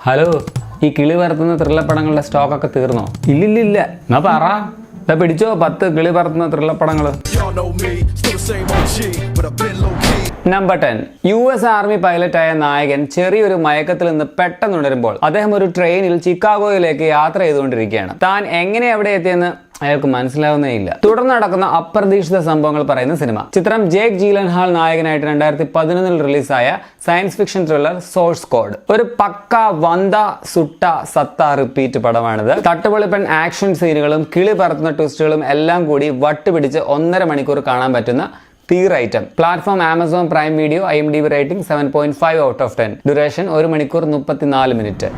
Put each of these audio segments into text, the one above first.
Hello, ഈ കിളി പറത്തുന്ന ത്രില്ലപ്പടങ്ങളുടെ സ്റ്റോക്കൊക്കെ തീർന്നോ? ഇല്ലില്ല. എന്നാ പറ, പിടിച്ചോ 10 കിളി പറത്തുന്ന ത്രില്ലപ്പടങ്ങള്. നമ്പർ 10. US ആർമി പൈലറ്റായ നായകൻ ചെറിയൊരു മയക്കത്തിൽ നിന്ന് പെട്ടെന്നുണരുമ്പോൾ അദ്ദേഹം ഒരു ട്രെയിനിൽ ചിക്കാഗോയിലേക്ക് യാത്ര ചെയ്തുകൊണ്ടിരിക്കുകയാണ്. താൻ എങ്ങനെ അവിടെ എത്തിയെന്ന് അയാൾക്ക് മനസ്സിലാവുന്നേയില്ല. തുടർന്ന് നടക്കുന്ന അപ്രതീക്ഷിത സംഭവങ്ങൾ പറയുന്ന സിനിമ. ചിത്രം ജേക്ക് ജീലൻഹാൾ നായകനായിട്ട് 2011 റിലീസായ science fiction thriller source code. ഒരു പക്ക വന്ത സുട്ട സത്ത റിപ്പീറ്റ് പടമാണിത്. തട്ടുപൊളിപ്പൻ ആക്ഷൻ സീനുകളും കിളി പറത്തുന്ന ട്വിസ്റ്റുകളും എല്ലാം കൂടി വട്ടുപിടിച്ച് 1.5 മണിക്കൂർ കാണാൻ പറ്റുന്ന തീർ item. Platform Amazon prime video. IMDb rating 7.5 out of 10. Duration 1 മണിക്കൂർ 34 മിനിറ്റ്.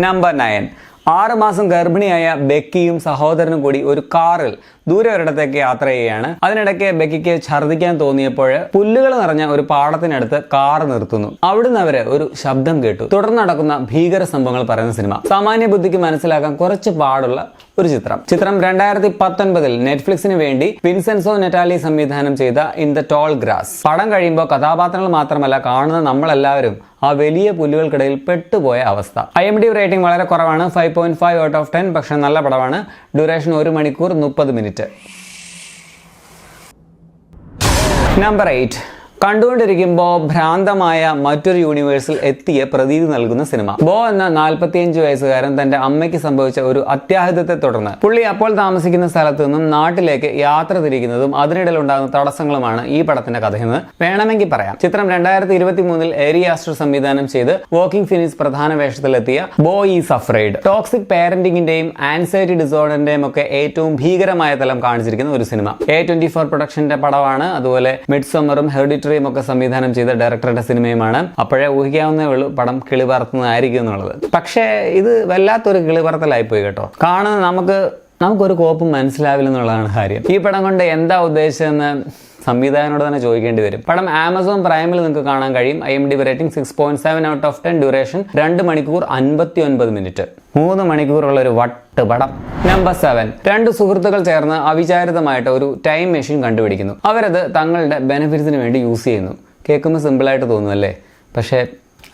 നമ്പർ 9. 6 മാസം ഗർഭിണിയായ ബെക്കിയും സഹോദരനും കൂടി ഒരു കാറിൽ ദൂരെ ഒരിടത്തേക്ക് യാത്ര ചെയ്യുകയാണ്. അതിനിടയ്ക്ക് ബെക്കിക്ക് ഛർദ്ദിക്കാൻ തോന്നിയപ്പോൾ പുല്ലുകൾ നിറഞ്ഞ ഒരു പാടത്തിനടുത്ത് കാർ നിർത്തുന്നു. അവിടുന്ന് അവര് ഒരു ശബ്ദം കേട്ടു. തുടർന്ന് നടക്കുന്ന ഭീകര സംഭവങ്ങൾ പറയുന്ന സിനിമ. സാമാന്യ ബുദ്ധിക്ക് മനസ്സിലാക്കാൻ കുറച്ച് പാടുള്ള ഒരു ചിത്രം. 2019 നെറ്റ്ഫ്ലിക്സിന് വേണ്ടി വിൻസെൻസോ നെറ്റാലി സംവിധാനം ചെയ്ത ഇൻ ദ ടോൾ ഗ്രാസ്. പടം കഴിയുമ്പോൾ കഥാപാത്രങ്ങൾ മാത്രമല്ല, കാണുന്ന നമ്മളെല്ലാവരും ആ വലിയ പുല്ലുകൾക്കിടയിൽ പെട്ടുപോയ അവസ്ഥ. IMDb റേറ്റിംഗ് വളരെ കുറവാണ്, 5.5 ഔട്ട് ഓഫ് 10. പക്ഷെ നല്ല പടമാണ്. ഡ്യൂറേഷൻ 1 മണിക്കൂർ 30 മിനിറ്റ്. നമ്പർ 8. കണ്ടുകൊണ്ടിരിക്കുമ്പോൾ ഭ്രാന്തമായ മറ്റൊരു യൂണിവേഴ്സിൽ എത്തിയ പ്രതീതി നൽകുന്ന സിനിമ. ബോ എന്ന 45 വയസ്സുകാരൻ തന്റെ അമ്മയ്ക്ക് സംഭവിച്ച ഒരു അത്യാഹിതത്തെ തുടർന്ന് പുള്ളി അപ്പോൾ താമസിക്കുന്ന സ്ഥലത്ത് നിന്നും നാട്ടിലേക്ക് യാത്ര തിരിക്കുന്നതും അതിനിടയിൽ ഉണ്ടാകുന്ന തടസ്സങ്ങളുമാണ് ഈ പടത്തിന്റെ കഥയെന്ന് വേണമെങ്കിൽ പറയാം. ചിത്രം 2023 എരി ആസ്റ്റർ സംവിധാനം ചെയ്ത് വോക്കിംഗ് ഫിനിക്സ് പ്രധാന വേഷത്തിലെത്തിയ ബോ ഈസ് അഫ്രെയ്ഡ്. ടോക്സിക് പാരന്റിംഗിന്റെയും ആൻസൈറ്റി ഡിസോർഡറിന്റെയും ഒക്കെ ഏറ്റവും ഭീകരമായ തലം കാണിച്ചിരിക്കുന്ന ഒരു സിനിമ. A24 പ്രൊഡക്ഷന്റെ പടമാണ്. അതുപോലെ മിഡ്സമ്മറും ഹെറിഡിറ്ററി ഒക്കെ സംവിധാനം ചെയ്ത ഡയറക്ടറുടെ സിനിമയുമാണ്. അപ്പോഴേ ഊഹിക്കാവുന്നേ ഉള്ളൂ പടം കിളി പറത്തുന്നതായിരിക്കും എന്നുള്ളത്. പക്ഷേ ഇത് വല്ലാത്തൊരു കിളി പറത്തലായി പോയി കേട്ടോ. കാണുന്ന നമുക്കൊരു കോപ്പും മനസ്സിലാവില്ല എന്നുള്ളതാണ് കാര്യം. ഈ പടം കൊണ്ട് എന്താ ഉദ്ദേശിച്ചതെന്ന് സംവിധായകനോട് തന്നെ ചോദിക്കേണ്ടി വരും. പടം ആമസോൺ പ്രൈമിൽ നിങ്ങൾക്ക് കാണാൻ കഴിയും. IMDb rating 6.7 out of 10. Duration 2 മണിക്കൂർ 59 മിനിറ്റ്. 3 മണിക്കൂറുള്ള ഒരു വട്ട് പടം. നമ്പർ 7. 2 സുഹൃത്തുക്കൾ ചേർന്ന് അവിചാരിതമായിട്ട് ഒരു ടൈം മെഷീൻ കണ്ടുപിടിക്കുന്നു. അവരത് തങ്ങളുടെ ബെനിഫിറ്റ്സിന് വേണ്ടി യൂസ് ചെയ്യുന്നു. കേൾക്കുമ്പോൾ സിമ്പിളായിട്ട് തോന്നുമല്ലേ? പക്ഷേ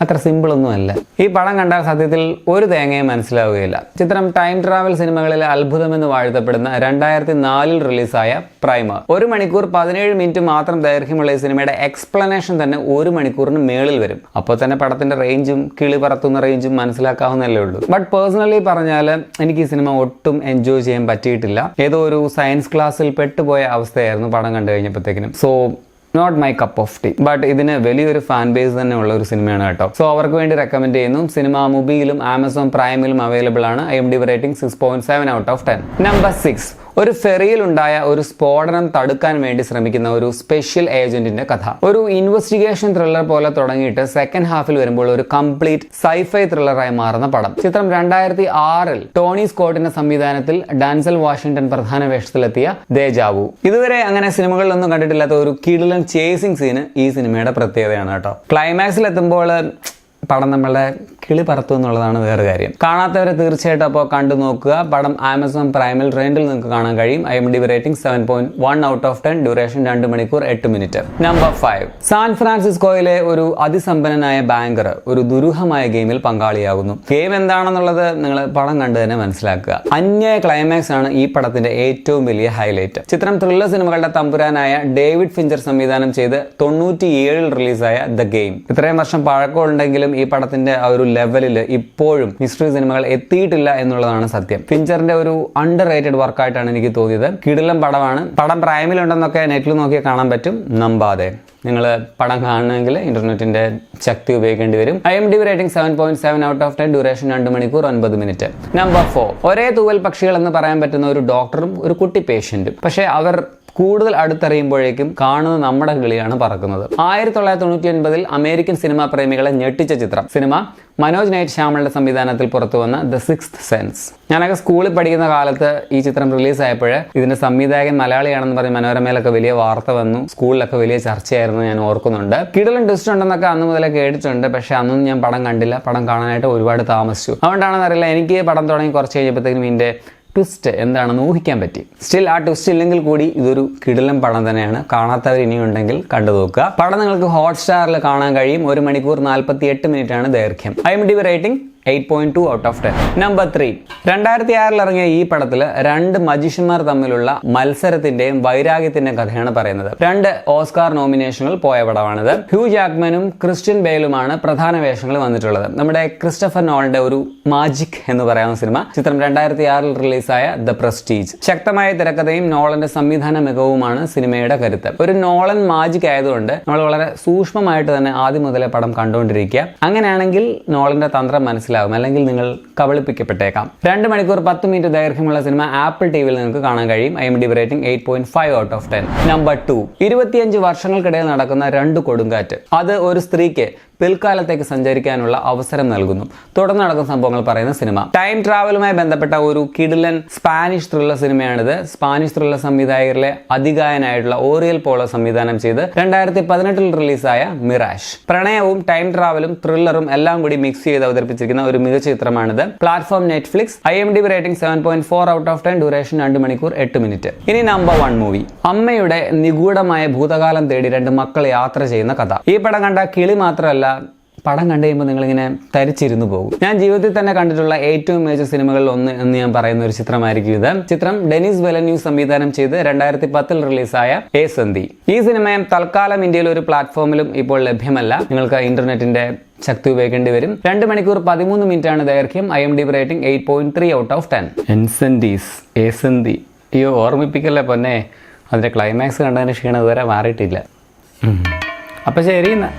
അത്ര സിമ്പിൾ ഒന്നും അല്ല. ഈ പടം കണ്ടാൽ സത്യത്തിൽ ഒരു തേങ്ങയും മനസ്സിലാവുകയില്ല. ചിത്രം ടൈം ട്രാവൽ സിനിമകളിലെ അത്ഭുതമെന്ന് വാഴ്ത്തപ്പെടുന്ന 2004 റിലീസായ പ്രൈമർ. 1 മണിക്കൂർ 17 മിനിറ്റ് മാത്രം ദൈർഘ്യമുള്ള ഈ സിനിമയുടെ എക്സ്പ്ലനേഷൻ തന്നെ 1 മണിക്കൂറിന് മേളിൽ വരും. അപ്പോൾ തന്നെ പടത്തിന്റെ റേഞ്ചും കിളി പറത്തുന്ന റേഞ്ചും മനസ്സിലാക്കാവുന്നല്ലേ ഉള്ളൂ. ബട്ട് പേഴ്സണലി പറഞ്ഞാൽ എനിക്ക് ഈ സിനിമ ഒട്ടും എൻജോയ് ചെയ്യാൻ പറ്റിയിട്ടില്ല. ഏതോ ഒരു സയൻസ് ക്ലാസ്സിൽ പെട്ടുപോയ അവസ്ഥയായിരുന്നു പടം കണ്ടു കഴിഞ്ഞപ്പോഴത്തേക്കിനും. So not my cup of tea. But ഇതിന് വലിയൊരു ഫാൻ ബേസ് തന്നെ ഉള്ള ഒരു സിനിമയാണ് കേട്ടോ. സോ അവർക്ക് വേണ്ടി റെക്കമെൻഡ് ചെയ്യുന്നു. സിനിമ മൂബിയിലും ആമസോൺ പ്രൈമിലും അവൈലബിൾ ആണ്. IMDb rating 6.7 out of 10. Number 6. ഒരു ഫെറിയിൽ ഉണ്ടായ ഒരു സ്ഫോടനം തടുക്കാൻ വേണ്ടി ശ്രമിക്കുന്ന ഒരു സ്പെഷ്യൽ ഏജന്റിന്റെ കഥ. ഒരു ഇൻവെസ്റ്റിഗേഷൻ ത്രില്ലർ പോലെ തുടങ്ങിയിട്ട് സെക്കൻഡ് ഹാഫിൽ വരുമ്പോൾ ഒരു കംപ്ലീറ്റ് സൈഫൈ ത്രില്ലറായി മാറുന്ന പടം. ചിത്രം 2006 ടോണി സ്കോട്ടിന്റെ സംവിധാനത്തിൽ ഡാൻസൽ വാഷിംഗ്ടൺ പ്രധാന വേഷത്തിലെത്തിയ ദേജാവു. ഇതുവരെ അങ്ങനെ സിനിമകളിലൊന്നും കണ്ടിട്ടില്ലാത്ത ഒരു കിടിലൻ ചേസിംഗ് സീന് ഈ സിനിമയുടെ പ്രത്യേകതയാണ് കേട്ടോ. ക്ലൈമാക്സിൽ എത്തുമ്പോൾ പടം നമ്മളെ കിളി പറത്തു എന്നുള്ളതാണ് വേറെ കാര്യം. കാണാത്തവരെ തീർച്ചയായിട്ടും അപ്പോൾ കണ്ടു നോക്കുക. പടം ആമസോൺ പ്രൈമിൽ റെന്റിൽ നിങ്ങൾക്ക് കാണാൻ കഴിയും. IMDb rating 7.1 out of 10. Duration 2 മണിക്കൂർ 8 മിനിറ്റ്. നമ്പർ 5. സാൻ ഫ്രാൻസിസ്കോയിലെ ഒരു അതിസമ്പന്നനായ ബാങ്കർ ഒരു ദുരൂഹമായ ഗെയിമിൽ പങ്കാളിയാകുന്നു. ഗെയിം എന്താണെന്നുള്ളത് നിങ്ങൾ പടം കണ്ടു തന്നെ മനസ്സിലാക്കുക. അന്യായ ക്ലൈമാക്സ് ആണ് ഈ പടത്തിന്റെ ഏറ്റവും വലിയ ഹൈലൈറ്റ്. ചിത്രം ത്രില്ലർ സിനിമകളുടെ തമ്പുരാനായ ഡേവിഡ് ഫിഞ്ചർ സംവിധാനം ചെയ്ത് 97 റിലീസായ ദ ഗെയിം. ഇത്രയും വർഷം പഴക്കമുണ്ടെങ്കിലും ഈ പടത്തിന്റെ ആ ഒരു ലെവലിൽ ഇപ്പോഴും മിസ്റ്ററി സിനിമകൾ എത്തിയിട്ടില്ല എന്നുള്ളതാണ് സത്യം. ഫിഞ്ചറിന്റെ ഒരു അണ്ടർ റേറ്റഡ് വർക്കായിട്ടാണ് എനിക്ക് തോന്നിയത്. കിടിലം പടമാണ്. പടം പ്രൈമിലുണ്ടെന്നൊക്കെ നെറ്റിൽ നോക്കിയാൽ കാണാൻ പറ്റും. നമ്പാതെ നിങ്ങൾ പടം കാണണമെങ്കിൽ ഇന്റർനെറ്റിന്റെ ശക്തി ഉപയോഗിക്കേണ്ടി വരും. IMDb rating 7.7 out of 10. Duration 2 മണിക്കൂർ 9 മിനിറ്റ്. നമ്പർ 4. ഒരേ തൂവൽ പക്ഷികൾ എന്ന് പറയാൻ പറ്റുന്ന ഒരു ഡോക്ടറും ഒരു കുട്ടി പേഷ്യന്റും. പക്ഷേ അവർ കൂടുതൽ അടുത്തറിയുമ്പോഴേക്കും കാണുന്ന നമ്മുടെ കിളിയാണ് പറക്കുന്നത്. 1999 അമേരിക്കൻ സിനിമാ പ്രേമികളെ ഞെട്ടിച്ച ചിത്രം. സിനിമ മനോജ് നൈറ്റ് ശ്യാമളുടെ സംവിധാനത്തിൽ പുറത്തു വന്ന ദ സിക്സ്ത് സെൻസ്. ഞാനൊക്കെ സ്കൂളിൽ പഠിക്കുന്ന കാലത്ത് ഈ ചിത്രം റിലീസായപ്പോൾ ഇതിന്റെ സംവിധായകൻ മലയാളിയാണെന്ന് പറഞ്ഞ് മനോരമയിലൊക്കെ വലിയ വാർത്ത വന്നു. സ്കൂളിലൊക്കെ വലിയ ചർച്ചയായിരുന്നു, ഞാൻ ഓർക്കുന്നുണ്ട്. കിടിലൻ ട്വിസ്റ്റ് ഉണ്ടെന്നൊക്കെ അന്ന് മുതലേ കേട്ടിട്ടുണ്ട്. പക്ഷെ അന്നൊന്നും ഞാൻ പടം കണ്ടില്ല. പടം കാണാനായിട്ട് ഒരുപാട് താമസിച്ചു. അതുകൊണ്ടാണെന്നറിയില്ല, എനിക്ക് പടം തുടങ്ങി കുറച്ച് കഴിഞ്ഞപ്പോഴത്തേക്കും ഇതിന്റെ ട്വിസ്റ്റ് എന്താണെന്ന് ഊഹിക്കാൻ പറ്റി. സ്റ്റിൽ ആ ട്വിസ്റ്റ് ഇല്ലെങ്കിൽ കൂടി ഇതൊരു കിടിലൻ പടം തന്നെയാണ്. കാണാത്തവർ ഇനിയുണ്ടെങ്കിൽ കണ്ടു നോക്കുക. പടം നിങ്ങൾക്ക് ഹോട്ട്സ്റ്റാറിൽ കാണാൻ കഴിയും. 1 മണിക്കൂർ 48 മിനിറ്റ് ആണ് ദൈർഘ്യം. IMDb rating 8.2 out of 10. Number 3, 2006 ഇറങ്ങിയ ഈ പടത്തിൽ 2 മജീഷ്യന്മാർ തമ്മിലുള്ള മത്സരത്തിന്റെയും വൈരാഗ്യത്തിന്റെയും കഥയാണ് പറയുന്നത്. 2 ഓസ്കാർ നോമിനേഷനുകൾ പോയ പടമാണിത്. ഹ്യൂ ജാക്മനും ക്രിസ്ത്യൻ ബെയിലുമാണ് പ്രധാന വേഷങ്ങളിൽ വന്നിട്ടുള്ളത്. നമ്മുടെ ക്രിസ്റ്റഫർ നോളന്റെ ഒരു മാജിക് എന്ന് പറയാവുന്ന സിനിമ. ചിത്രം 2006 റിലീസായ ദ പ്രസ്റ്റീജ്. ശക്തമായ തിരക്കഥയും നോളന്റെ സംവിധാന മികവുമാണ് സിനിമയുടെ കരുത്ത്. ഒരു നോളൻ മാജിക് ആയതുകൊണ്ട് നമ്മൾ വളരെ സൂക്ഷ്മമായിട്ട് തന്നെ ആദ്യം മുതലേ പടം കണ്ടുകൊണ്ടിരിക്കുക. അങ്ങനെയാണെങ്കിൽ നോളന്റെ തന്ത്രം മനസ്സിലാവും, അല്ലെങ്കിൽ നിങ്ങൾ കബളിപ്പിക്കപ്പെട്ടേക്കാം. 2 മണിക്കൂർ 10 മിനിറ്റ് ദൈർഘ്യമുള്ള സിനിമ ആപ്പിൾ ടിവിയിൽ നിങ്ങൾക്ക് കാണാൻ കഴിയും. IMDb rating 8.5 out of 10. Number 2, 25 വർഷങ്ങൾക്കിടയിൽ നടക്കുന്ന 2 കൊടുങ്കാറ്റ്. അത് ഒരു സ്ത്രീക്ക് പിൽക്കാലത്തേക്ക് സഞ്ചരിക്കാനുള്ള അവസരം നൽകുന്നു. തുടർന്ന് നടക്കുന്ന സംഭവങ്ങൾ പറയുന്ന സിനിമ. ടൈം ട്രാവലുമായി ബന്ധപ്പെട്ട ഒരു കിടിലൻ സ്പാനിഷ് ത്രില്ലർ സിനിമയാണിത്. സ്പാനിഷ് ത്രില്ലർ സംവിധായകരിലെ അതികായനായിട്ടുള്ള ഓറിയൽ പോളോ സംവിധാനം ചെയ്ത് 2018 റിലീസായ മിറാഷ്. പ്രണയവും ടൈം ട്രാവലും ത്രില്ലറും എല്ലാം കൂടി മിക്സ് ചെയ്ത് അവതരിപ്പിച്ചിരിക്കുന്ന ഒരു മികച്ച ചിത്രമാണിത്. Platform Netflix. IMDb rating 7.4 out of 10. Duration 2 മണിക്കൂർ 8 മിനിറ്റ്. ഇനി നമ്പർ 1 മൂവി. അമ്മയുടെ നിഗൂഢമായ ഭൂതകാലം തേടി 2 മക്കൾ യാത്ര ചെയ്യുന്ന കഥ. ഈ പടം കണ്ട കിളി മാത്രമല്ല, പടം കണ്ടു കഴിയുമ്പോൾ നിങ്ങളിങ്ങനെ തരിച്ചിരുന്നു പോകും. ഞാൻ ജീവിതത്തിൽ തന്നെ കണ്ടിട്ടുള്ള ഏറ്റവും മികച്ച സിനിമകളിൽ ഒന്ന് എന്ന് ഞാൻ പറയുന്ന ഒരു ചിത്രമായിരിക്കും ഇത്. ചിത്രം ഡെനിസ് വെലന്യൂസ് സംവിധാനം ചെയ്ത് 2010 റിലീസായ എ സന്ധി. ഈ സിനിമ തൽക്കാലം ഇന്ത്യയിൽ ഒരു പ്ലാറ്റ്ഫോമിലും ഇപ്പോൾ ലഭ്യമല്ല. നിങ്ങൾക്ക് ഇന്റർനെറ്റിന്റെ ശക്തി ഉപയോഗിക്കേണ്ടി വരും. 2 മണിക്കൂർ 13 മിനിറ്റ് ആണ് ദൈർഘ്യം. IMDb rating 8.3 out of 10. എൻസെൻഡീസ്, എ സന്ധി. അയ്യോ, ഓർമ്മിപ്പിക്കല്ലേ പൊന്നെ. അതിന്റെ ക്ലൈമാക്സ് കണ്ടതിന് ക്ഷീണം ഇതുവരെ മാറിയിട്ടില്ല. അപ്പൊ ശരി എന്നാ.